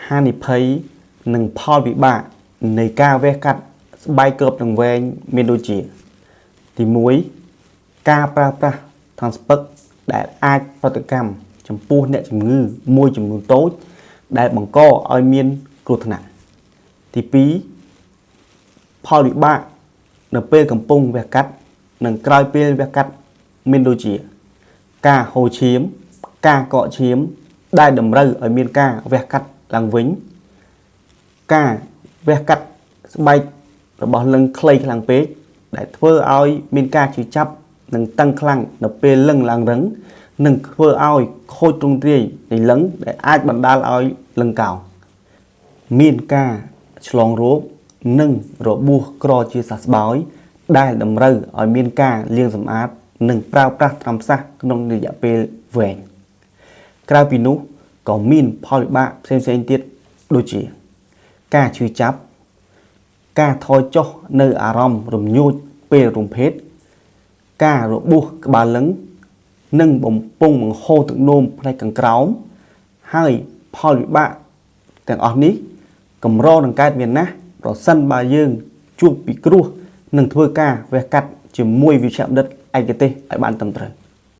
ហានិភ័យនិងផលវិបាកនៃការវះកាត់ស្បែកគ្របដង្វែងមានដូចជាទី1ការប្រើប្រាស់ថ្នាំស្ពឹកដែលអាចប្រតិកម្មចំពោះអ្នកជំងឺមួយចំនួនតូចដែលបង្កឲ្យមានគ្រោះថ្នាក់ទី2ផលវិបាកនៅពេលកំពុងវះកាត់និងក្រោយពេលវះកាត់មានដូចជាការហូរឈាមការកកឈាមដែលតម្រូវឲ្យមានការវះកាត់ឡើងវិញការវះកាត់ស្បែករបស់លឹងខ្លីខ្លាំងពេកដែលធ្វើឲ្យមានការឈឺចាប់និងតឹងខ្លាំងនៅពេលលឹងឡើងរឹងនិងធ្វើឲ្យខូចទ្រង់ទ្រាយនៃលឹងដែលអាចបណ្ដាលឲ្យលឹងកោងមានការឆ្លងរោគនិងរបួសក្រជាសះស្បើយដែលតម្រូវឲ្យមានការលាងសម្អាតនិងប្រើប្រាស់ថ្នាំផ្សះក្នុងរយៈពេលវែងក្រៅពីនោះក៏មានផលវិបាកផ្សេងៗទៀតដូចជាការឈឺចាប់ការថយចុះនៅអារម្មណ៍រំញោចពេលរំភេទការរបួសក្បាលលឹងនិងបំពង់បង្ហូរទឹកនោមផ្នែកខាងក្រោមហើយផលវិបាកទាំងអស់នេះកម្រនឹងកើតមានណាស់ប្រសិនបើយើងជួបពីគ្រោះនឹងធ្វើការវះកាត់ជាមួយវិជ្ជបណ្ឌិតឯកទេសឲ្យបានត្រឹមត្រូវ